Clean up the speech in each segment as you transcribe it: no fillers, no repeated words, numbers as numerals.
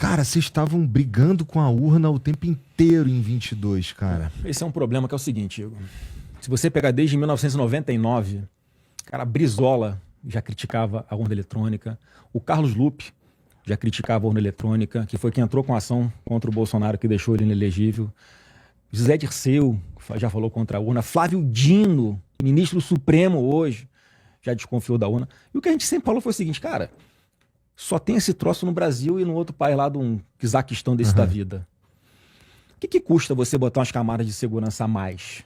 Cara, vocês estavam brigando com a urna o tempo inteiro em 22, cara. Esse é um problema que é o seguinte, Igor. Se você pegar desde 1999, cara, a Brizola já criticava a urna eletrônica, o Carlos Lupe já criticava a urna eletrônica, que foi quem entrou com ação contra o Bolsonaro, que deixou ele inelegível. José Dirceu já falou contra a urna. Flávio Dino, ministro do Supremo hoje, já desconfiou da urna. E o que a gente sempre falou foi o seguinte, cara, só tem esse troço no Brasil e no outro país lá de um Quezaquistão desse da vida. O que custa você botar umas camadas de segurança a mais?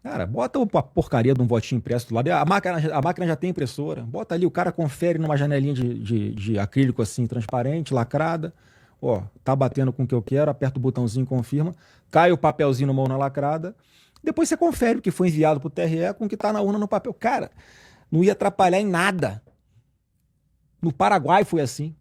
Cara, bota a porcaria de um votinho impresso do lado. A máquina já tem impressora. Bota ali, o cara confere numa janelinha de acrílico assim, transparente, lacrada. Ó, tá batendo com o que eu quero, aperta o botãozinho, confirma. Cai o papelzinho numa urna lacrada. Depois você confere o que foi enviado pro TRE com o que tá na urna no papel. Cara, não ia atrapalhar em nada. No Paraguai foi assim.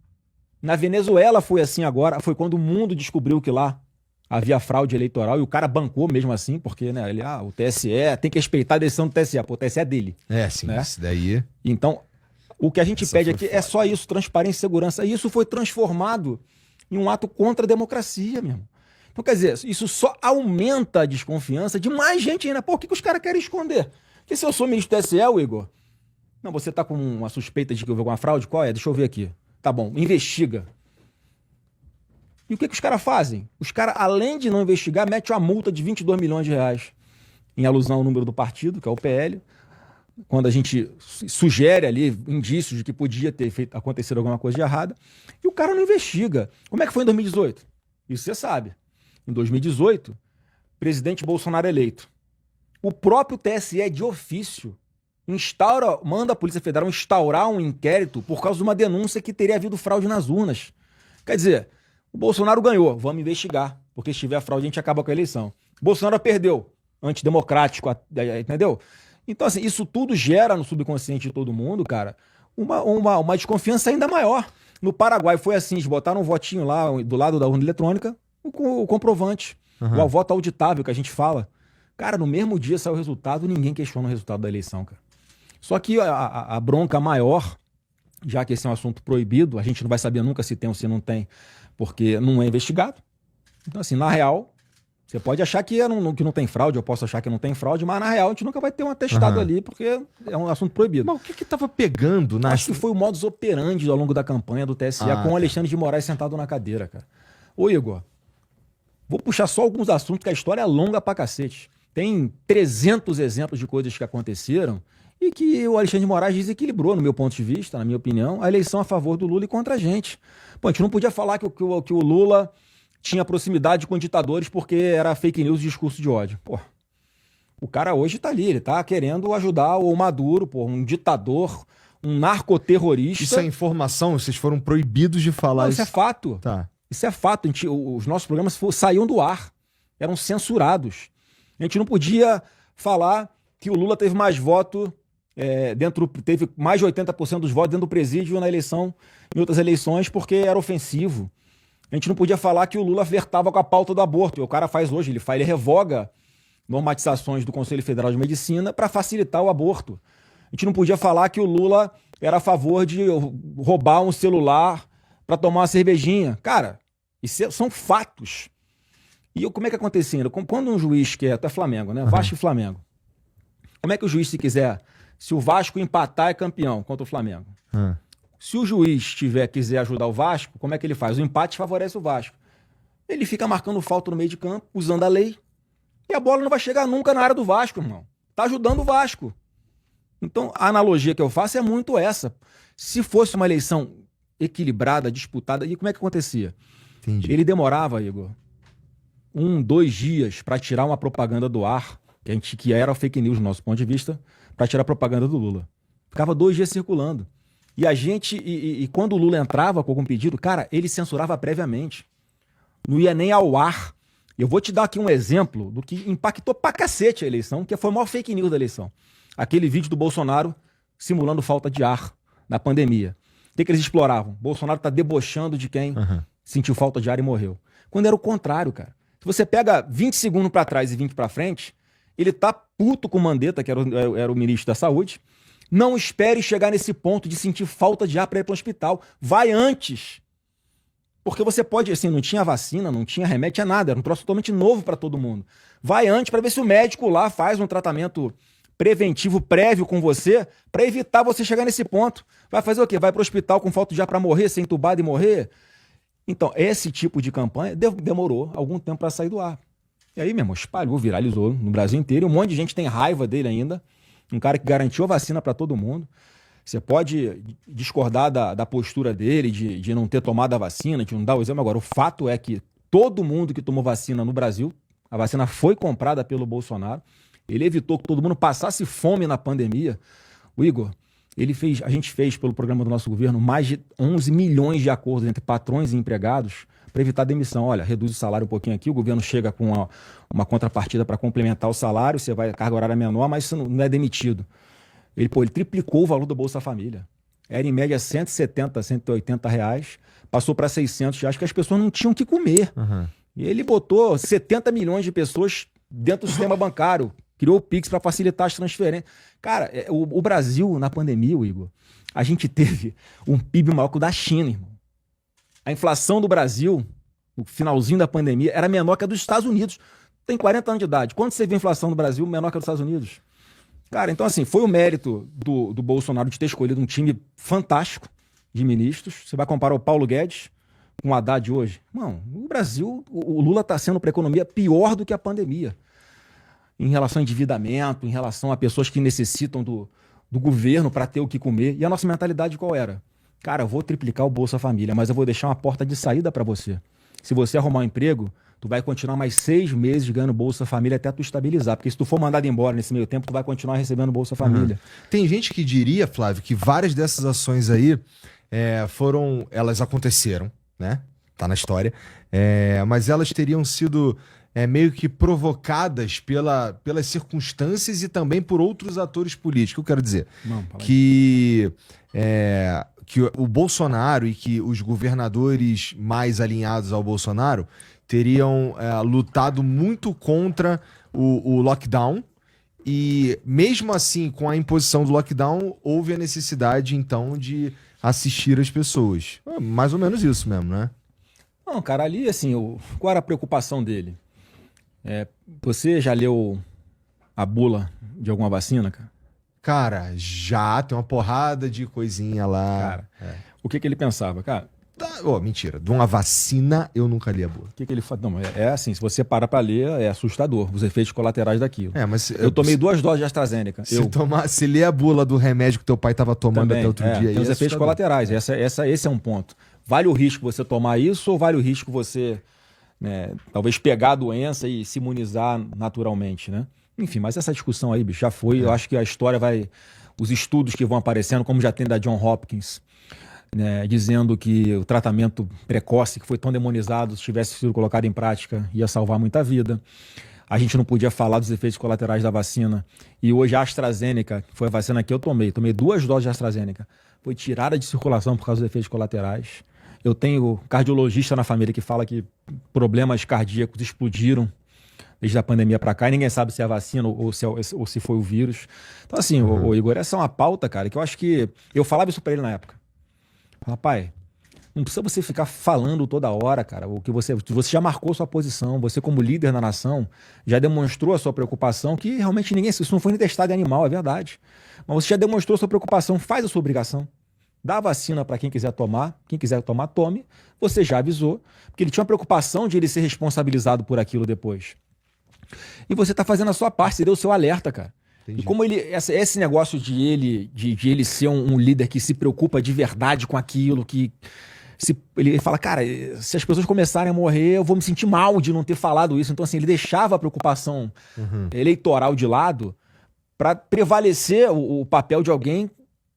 Na Venezuela foi assim agora. Foi quando o mundo descobriu que lá havia fraude eleitoral e o cara bancou mesmo assim, porque né, o TSE tem que respeitar a decisão do TSE. Pô, o TSE é dele. É, sim, né? Isso daí... Então, o que a gente pede aqui é só isso, transparência e segurança. E isso foi transformado em um ato contra a democracia mesmo. Então, quer dizer, isso só aumenta a desconfiança de mais gente ainda. Pô, o que os caras querem esconder? Porque se eu sou ministro do TSE, Igor, não, você tá com uma suspeita de que houve alguma fraude? Qual é? Deixa eu ver aqui. Tá bom, investiga. E o que os caras fazem? Os caras, além de não investigar, metem uma multa de 22 milhões de reais, em alusão ao número do partido, que é o PL, quando a gente sugere ali indícios de que podia ter acontecido alguma coisa de errada, e o cara não investiga. Como é que foi em 2018? Isso você sabe. Em 2018, presidente Bolsonaro eleito. O próprio TSE, de ofício, manda a Polícia Federal instaurar um inquérito por causa de uma denúncia que teria havido fraude nas urnas. Quer dizer, o Bolsonaro ganhou, vamos investigar, porque se tiver fraude a gente acaba com a eleição. O Bolsonaro perdeu, antidemocrático, entendeu? Então, assim, isso tudo gera no subconsciente de todo mundo, cara, uma desconfiança ainda maior. No Paraguai foi assim, eles botaram um votinho lá do lado da urna eletrônica, o comprovante, o voto auditável que a gente fala. Cara, no mesmo dia saiu o resultado, ninguém questiona o resultado da eleição, cara. Só que a bronca maior, já que esse é um assunto proibido, a gente não vai saber nunca se tem ou se não tem, porque não é investigado. Então, assim, na real, você pode achar que não tem fraude, eu posso achar que não tem fraude, mas na real a gente nunca vai ter um atestado ali, porque é um assunto proibido. Mas o que tava pegando? Acho que foi o modus operandi ao longo da campanha do TSE com o Alexandre de Moraes sentado na cadeira, cara. Ô, Igor, vou puxar só alguns assuntos, que a história é longa pra cacete. Tem 300 exemplos de coisas que aconteceram e que o Alexandre de Moraes desequilibrou, no meu ponto de vista, na minha opinião, a eleição a favor do Lula e contra a gente. Pô, a gente não podia falar que o Lula tinha proximidade com ditadores porque era fake news e discurso de ódio. Pô, o cara hoje tá ali, ele tá querendo ajudar o Maduro, pô, um ditador, um narcoterrorista. Isso é informação? Vocês foram proibidos de falar não, isso? Isso é fato. Tá. Isso é fato. Os nossos programas saíam do ar, eram censurados. A gente não podia falar que o Lula teve mais voto teve mais de 80% dos votos dentro do presídio na eleição, em outras eleições, porque era ofensivo. A gente não podia falar que o Lula flertava com a pauta do aborto. E o cara faz hoje, ele revoga normatizações do Conselho Federal de Medicina para facilitar o aborto. A gente não podia falar que o Lula era a favor de roubar um celular para tomar uma cervejinha. Cara, isso são fatos. E como é que acontecia? Quando um juiz quer, é Flamengo, né? Vasco e Flamengo. Como é que o juiz, se o Vasco empatar, é campeão contra o Flamengo? Se o juiz quiser ajudar o Vasco, como é que ele faz? O empate favorece o Vasco. Ele fica marcando falta no meio de campo, usando a lei, e a bola não vai chegar nunca na área do Vasco, irmão. Tá ajudando o Vasco. Então, a analogia que eu faço é muito essa. Se fosse uma eleição equilibrada, disputada, e como é que acontecia? Entendi. Ele demorava, Igor, 2 dias para tirar uma propaganda do ar, que era fake news, do nosso ponto de vista, para tirar a propaganda do Lula. Ficava 2 dias circulando. E a gente, quando o Lula entrava com algum pedido, cara, ele censurava previamente. Não ia nem ao ar. Eu vou te dar aqui um exemplo do que impactou pra cacete a eleição, que foi o maior fake news da eleição. Aquele vídeo do Bolsonaro simulando falta de ar na pandemia. O que eles exploravam? Bolsonaro tá debochando de quem sentiu falta de ar e morreu. Quando era o contrário, cara. Se você pega 20 segundos pra trás e 20 pra frente, ele tá puto com o Mandetta, que era o ministro da Saúde. Não espere chegar nesse ponto de sentir falta de ar para ir para o hospital. Vai antes. Porque você pode, assim, não tinha vacina, não tinha remédio, tinha nada, era um troço totalmente novo para todo mundo. Vai antes para ver se o médico lá faz um tratamento preventivo, prévio com você, para evitar você chegar nesse ponto. Vai fazer o quê? Vai para o hospital com falta de ar para morrer, ser entubado e morrer? Então, esse tipo de campanha demorou algum tempo para sair do ar. E aí, meu irmão, espalhou, viralizou no Brasil inteiro. Um monte de gente tem raiva dele ainda. Um cara que garantiu a vacina para todo mundo. Você pode discordar da postura dele, de não ter tomado a vacina, de não dar o exame. Agora, o fato é que todo mundo que tomou vacina no Brasil, a vacina foi comprada pelo Bolsonaro. Ele evitou que todo mundo passasse fome na pandemia. O Igor, a gente fez pelo programa do nosso governo mais de 11 milhões de acordos entre patrões e empregados para evitar demissão. Olha, reduz o salário um pouquinho aqui, o governo chega com uma contrapartida para complementar o salário, você vai, a carga horária menor, mas você não é demitido. Ele triplicou o valor do Bolsa Família. Era em média 170, 180 reais, passou para 600 reais, que as pessoas não tinham o que comer. Uhum. E ele botou 70 milhões de pessoas dentro do sistema bancário, criou o Pix para facilitar as transferências. Cara, o Brasil, na pandemia, Igor, a gente teve um PIB maior que o da China, irmão. A inflação do Brasil, no finalzinho da pandemia, era menor que a dos Estados Unidos. Tem 40 anos de idade. Quando você vê a inflação do Brasil, menor que a dos Estados Unidos? Cara, então assim, foi o mérito do Bolsonaro de ter escolhido um time fantástico de ministros. Você vai comparar o Paulo Guedes com o Haddad hoje? Não, o Brasil, o Lula está sendo para a economia pior do que a pandemia. Em relação ao endividamento, em relação a pessoas que necessitam do governo para ter o que comer. E a nossa mentalidade qual era? Cara, eu vou triplicar o Bolsa Família, mas eu vou deixar uma porta de saída para você. Se você arrumar um emprego, tu vai continuar mais 6 meses ganhando Bolsa Família até tu estabilizar. Porque se tu for mandado embora nesse meio tempo, tu vai continuar recebendo Bolsa Família. Tem gente que diria, Flávio, que várias dessas ações aí elas aconteceram, né? Tá na história. Mas elas teriam sido meio que provocadas pelas circunstâncias e também por outros atores políticos. Eu quero dizer que o Bolsonaro e que os governadores mais alinhados ao Bolsonaro teriam lutado muito contra o lockdown e mesmo assim, com a imposição do lockdown, houve a necessidade então de assistir as pessoas. Mais ou menos isso mesmo, né? Não, cara, ali assim, qual era a preocupação dele? Você já leu a bula de alguma vacina, cara? Cara, já tem uma porrada de coisinha lá. Cara, o que ele pensava, cara? Mentira. De uma vacina, eu nunca li a bula. O que ele fala? Não, assim, se você para pra ler, é assustador, os efeitos colaterais daquilo. Mas eu tomei 2 doses de AstraZeneca. Se ler a bula do remédio que teu pai tava tomando também, até outro dia... Tem os efeitos colaterais, esse é um ponto. Vale o risco você tomar isso ou vale o risco você, talvez pegar a doença e se imunizar naturalmente, né? Enfim, mas essa discussão aí, bicho, já foi. Eu acho que a história vai... Os estudos que vão aparecendo, como já tem da John Hopkins, dizendo que o tratamento precoce, que foi tão demonizado, se tivesse sido colocado em prática, ia salvar muita vida. A gente não podia falar dos efeitos colaterais da vacina. E hoje a AstraZeneca, que foi a vacina que eu tomei 2 doses de AstraZeneca, foi tirada de circulação por causa dos efeitos colaterais. Eu tenho cardiologista na família que fala que problemas cardíacos explodiram desde a pandemia para cá, e ninguém sabe se é a vacina ou se foi o vírus. Então assim, o Igor, essa é uma pauta, cara, que eu acho que... Eu falava isso para ele na época. Rapaz, não precisa você ficar falando toda hora, cara, o que você já marcou sua posição, você como líder da nação já demonstrou a sua preocupação, que realmente isso não foi nem testado em animal, é verdade. Mas você já demonstrou a sua preocupação, faz a sua obrigação. Dá a vacina para quem quiser tomar, tome. Você já avisou, porque ele tinha uma preocupação de ele ser responsabilizado por aquilo depois. E você tá fazendo a sua parte, você deu o seu alerta, cara. Entendi. E como esse negócio de ele ser um líder que se preocupa de verdade com aquilo, ele fala, cara, se as pessoas começarem a morrer, eu vou me sentir mal de não ter falado isso. Então, assim, ele deixava a preocupação eleitoral de lado para prevalecer o papel de alguém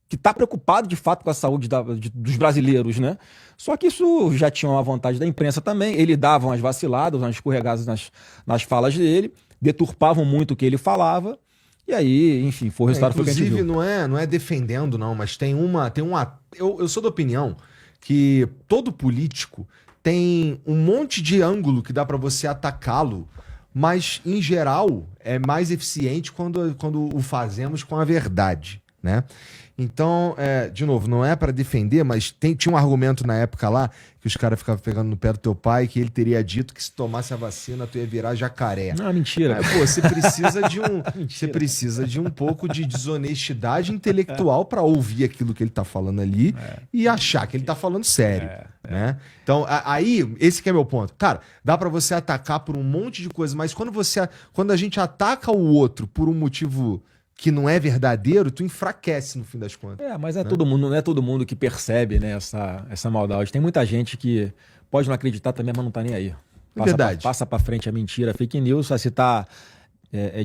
que está preocupado de fato com a saúde dos brasileiros, né? Só que isso já tinha uma vontade da imprensa também. Ele dava umas vaciladas, umas escorregadas nas falas dele, deturpavam muito o que ele falava. E aí, enfim, foi o resultado que a gente viu. Inclusive, não é defendendo, não, mas eu sou da opinião que todo político tem um monte de ângulo que dá para você atacá-lo, mas, em geral, é mais eficiente quando o fazemos com a verdade. né? Então, de novo, não é pra defender, mas tinha um argumento na época lá que os caras ficavam pegando no pé do teu pai que ele teria dito que se tomasse a vacina tu ia virar jacaré. Não, mentira. Aí, pô, você precisa de você precisa de um pouco de desonestidade intelectual pra ouvir aquilo que ele tá falando ali e achar que ele tá falando sério, né? Então, aí, esse que é meu ponto. Cara, dá pra você atacar por um monte de coisa, mas quando a gente ataca o outro por um motivo que não é verdadeiro, tu enfraquece no fim das contas. Mas todo mundo, não é todo mundo que percebe, né, essa maldade. Tem muita gente que pode não acreditar também, mas não tá nem aí. Verdade. Passa pra frente a mentira, fake news, se tá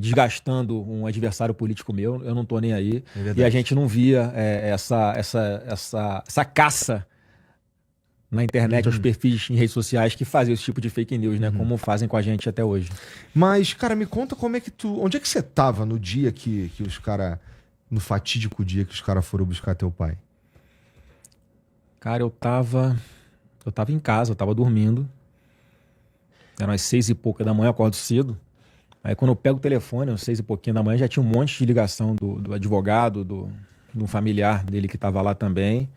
desgastando um adversário político meu, eu não tô nem aí. E a gente não via essa caça na internet, aos perfis em redes sociais que faziam esse tipo de fake news, né? Como fazem com a gente até hoje. Mas, cara, me conta onde é que você tava no dia que os caras, no fatídico dia que os caras foram buscar teu pai? Cara, eu tava em casa, eu tava dormindo. Eram as 6 e pouca da manhã, eu acordo cedo. Aí quando eu pego o telefone, às 6 e pouquinho da manhã, já tinha um monte de ligação do advogado, de um familiar dele que tava lá também.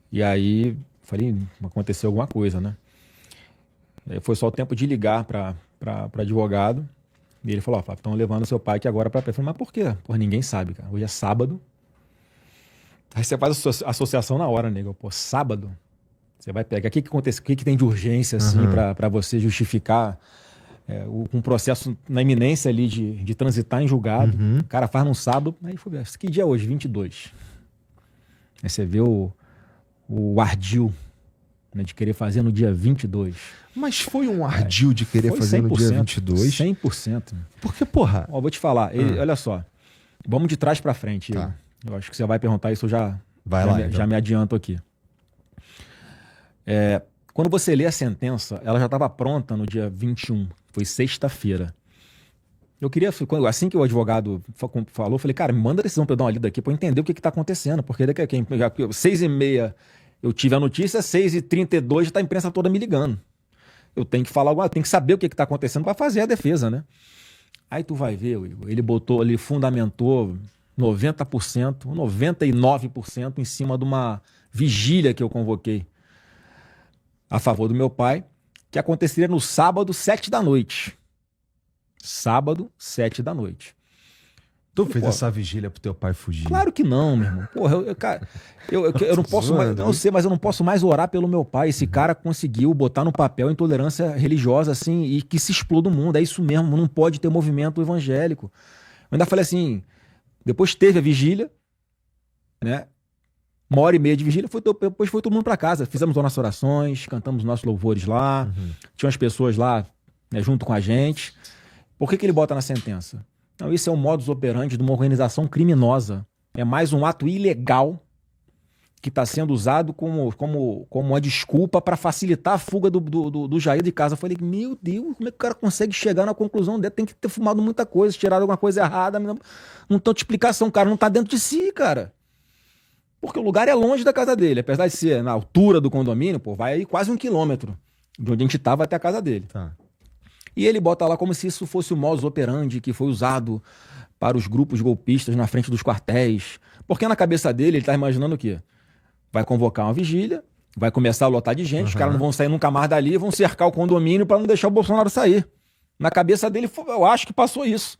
E aí falei, aconteceu alguma coisa, né? Aí foi só o tempo de ligar para advogado. E ele falou, Flávio, estão levando seu pai aqui agora para... Eu falei, mas por quê? Pô, ninguém sabe, cara. Hoje é sábado. Aí você faz a associação na hora, nego. Pô, sábado? Você vai pegar. O que acontece? O que tem de urgência, assim, para você justificar um processo na iminência ali de transitar em julgado? O cara faz num sábado. Aí foi ver. Que dia é hoje? 22. Aí você vê o ardil, né, de querer fazer no dia 22. Mas foi um ardil de querer fazer no dia 22? 100%. Porque, porra... Ó, vou te falar, olha só, vamos de trás pra frente. Tá. Eu acho que você vai perguntar isso, eu já me adianto aqui. Quando você lê a sentença, ela já estava pronta no dia 21, foi sexta-feira. Eu queria, assim que o advogado falou, eu falei, cara, me manda a decisão para eu dar uma lida aqui para eu entender o que está acontecendo, porque daqui a 6h30 eu tive a notícia, 6h32 já está a imprensa toda me ligando. Eu tenho que falar agora, tenho que saber o que está acontecendo para fazer a defesa, né? Aí tu vai ver, Igor, ele botou ali, fundamentou 90%, 99% em cima de uma vigília que eu convoquei a favor do meu pai, que aconteceria no sábado, 7 da noite. Sábado, 7 da noite. Tu fez essa vigília pro teu pai fugir? Claro que não, meu irmão. Porra, eu não posso mais, não sei, mas eu não posso mais orar pelo meu pai. Esse cara conseguiu botar no papel intolerância religiosa, assim, e que se exploda o mundo. É isso mesmo, não pode ter movimento evangélico. Eu ainda falei assim, depois teve a vigília, né? 1h30 de vigília, depois foi todo mundo para casa. Fizemos nossas orações, cantamos nossos louvores lá. Tinha umas pessoas lá, né, junto com a gente. Por que ele bota na sentença? Não, isso é um modus operandi de uma organização criminosa. É mais um ato ilegal que está sendo usado como uma desculpa para facilitar a fuga do Jair de casa. Eu falei, meu Deus, como é que o cara consegue chegar na conclusão dela? Tem que ter fumado muita coisa, tirado alguma coisa errada. Não tem explicação, o cara não está dentro de si, cara. Porque o lugar é longe da casa dele. Apesar de ser na altura do condomínio, pô, vai aí quase 1 quilômetro de onde a gente estava até a casa dele. Tá. E ele bota lá como se isso fosse o modus operandi que foi usado para os grupos golpistas na frente dos quartéis. Porque na cabeça dele, ele tá imaginando o quê? Vai convocar uma vigília, vai começar a lotar de gente, os caras não vão sair nunca mais dali, vão cercar o condomínio para não deixar o Bolsonaro sair. Na cabeça dele, eu acho que passou isso.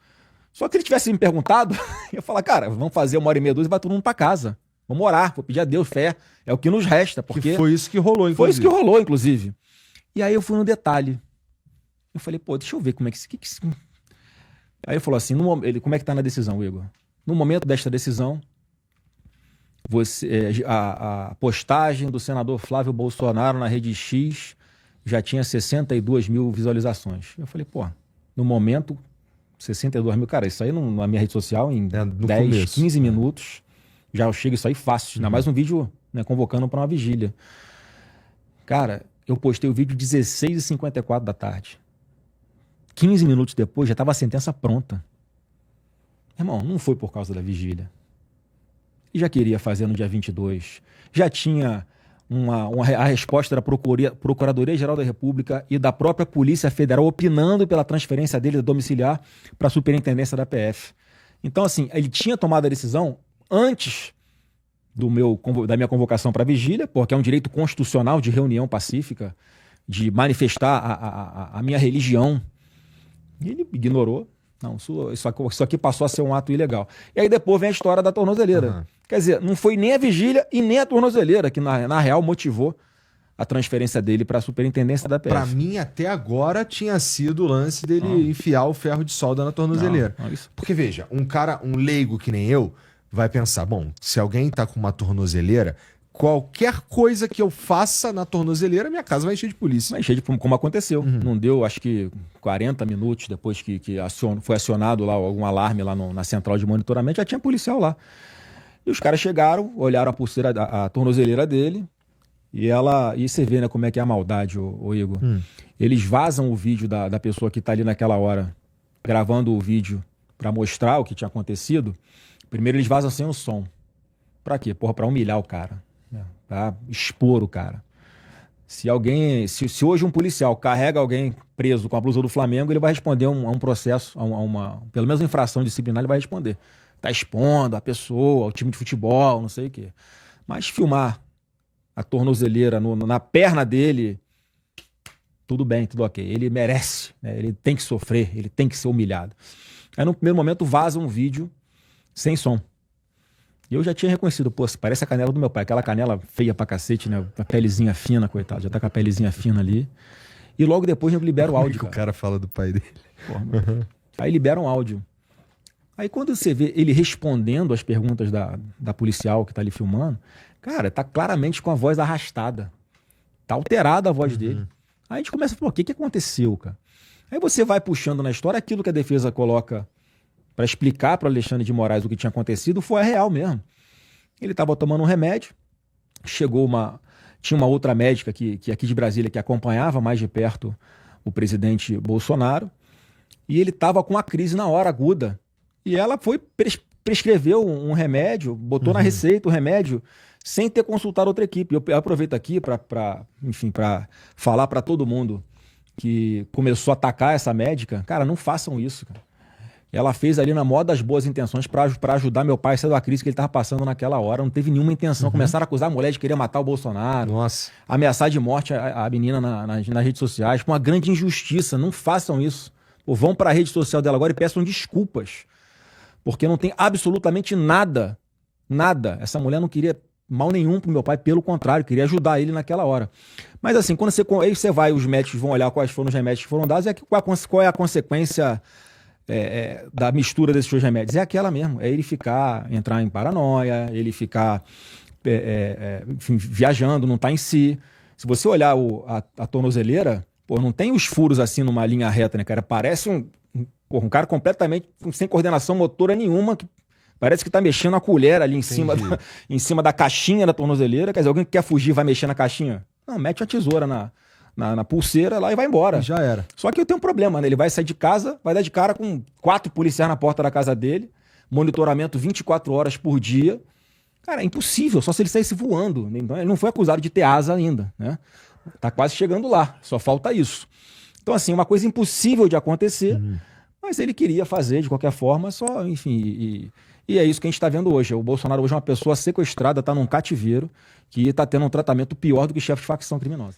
Só que ele tivesse me perguntado, eu ia falar, cara, vamos fazer 1h30, 2 e vai todo mundo para casa. Vamos orar, vou pedir a Deus fé. É o que nos resta. Porque foi isso que rolou, inclusive. Foi isso que rolou, inclusive. E aí eu fui no detalhe. Eu falei, pô, deixa eu ver como é que... Aí ele falou assim, como é que tá na decisão, Igor? No momento desta decisão, a postagem do senador Flávio Bolsonaro na Rede X já tinha 62 mil visualizações. Eu falei, pô, no momento, 62 mil... Cara, isso aí na minha rede social, em 10, começo. 15 minutos, já chega isso aí fácil. Ainda mais um vídeo, né, convocando para uma vigília. Cara, eu postei o vídeo 16h54 da tarde. 15 minutos depois, já estava a sentença pronta. Irmão, não foi por causa da vigília. E já queria fazer no dia 22. Já tinha a resposta da Procuradoria-Geral da República e da própria Polícia Federal opinando pela transferência dele domiciliar para a superintendência da PF. Então, assim, ele tinha tomado a decisão antes da minha convocação para vigília, porque é um direito constitucional de reunião pacífica, de manifestar a minha religião. E ele ignorou. Não, isso aqui passou a ser um ato ilegal. E aí depois vem a história da tornozeleira. Uhum. Quer dizer, não foi nem a vigília e nem a tornozeleira que, na real, motivou a transferência dele para a superintendência da PF. Para mim, até agora, tinha sido o lance dele enfiar o ferro de solda na tornozeleira. Não, isso. Porque, veja, um leigo que nem eu, vai pensar, bom, se alguém tá com uma tornozeleira, qualquer coisa que eu faça na tornozeleira, minha casa vai encher de polícia. Vai encher como aconteceu. Uhum. Não deu, acho que 40 minutos depois que foi acionado lá algum alarme lá na central de monitoramento, já tinha policial lá. E os caras chegaram, olharam a pulseira, a tornozeleira dele, e você vê, né, como é que é a maldade, ô Igor. Eles vazam o vídeo da pessoa que tá ali naquela hora, gravando o vídeo para mostrar o que tinha acontecido. Primeiro eles vazam sem o som. Pra quê? Porra, pra humilhar o cara. Pra expor o cara. Se hoje um policial carrega alguém preso com a blusa do Flamengo, ele vai responder a um processo, pelo menos uma infração disciplinar, ele vai responder. Tá expondo a pessoa, o time de futebol, não sei o quê. Mas filmar a tornozeleira na perna dele, tudo bem, tudo ok. Ele merece, né? Ele tem que sofrer, ele tem que ser humilhado. Aí no primeiro momento vaza um vídeo sem som. E eu já tinha reconhecido, pô, parece a canela do meu pai, aquela canela feia pra cacete, né? A pelezinha fina, coitado, já tá com a pelezinha fina ali. E logo depois libera o áudio. Como é que o cara fala do pai dele? Porra, Aí libera um áudio. Aí quando você vê ele respondendo as perguntas da policial que tá ali filmando, cara, tá claramente com a voz arrastada. Tá alterada a voz dele. Aí a gente começa a falar, o que aconteceu, cara? Aí você vai puxando na história aquilo que a defesa coloca para explicar para Alexandre de Moraes o que tinha acontecido, foi a real mesmo. Ele estava tomando um remédio, tinha uma outra médica que aqui de Brasília que acompanhava mais de perto o presidente Bolsonaro, e ele estava com uma crise na hora aguda. E ela foi prescreveu um remédio, botou na receita o remédio, sem ter consultado outra equipe. Eu aproveito aqui para falar para todo mundo que começou a atacar essa médica, cara, não façam isso, cara. Ela fez ali na maior das boas intenções para ajudar meu pai a sair da crise que ele estava passando naquela hora. Não teve nenhuma intenção. Começaram a acusar a mulher de querer matar o Bolsonaro. Nossa. Ameaçar de morte a menina nas redes sociais. Uma grande injustiça. Não façam isso. Ou vão para a rede social dela agora e peçam desculpas. Porque não tem absolutamente nada. Nada. Essa mulher não queria mal nenhum pro meu pai. Pelo contrário, queria ajudar ele naquela hora. Mas assim, quando aí você vai, os médicos vão olhar quais foram os remédios que foram dados e qual é a consequência da mistura desses dois remédios. É aquela mesmo, é ele entrar em paranoia, ele ficar enfim, viajando, não tá em si. Se você olhar a tornozeleira, pô, não tem os furos assim numa linha reta, né, cara? Parece um cara completamente sem coordenação motora nenhuma, que parece que tá mexendo a colher ali em cima da caixinha da tornozeleira. Quer dizer, alguém que quer fugir vai mexer na caixinha? Não, mete a tesoura na pulseira lá e vai embora. E já era. Só que eu tenho um problema, né? Ele vai sair de casa, vai dar de cara com 4 policiais na porta da casa dele, monitoramento 24 horas por dia. Cara, é impossível, só se ele saísse voando. Então, ele não foi acusado de ter asa ainda, né? Tá quase chegando lá, só falta isso. Então, assim, uma coisa impossível de acontecer, mas ele queria fazer de qualquer forma, só, enfim... E é isso que a gente está vendo hoje. O Bolsonaro hoje é uma pessoa sequestrada, está num cativeiro, que está tendo um tratamento pior do que chefe de facção criminosa.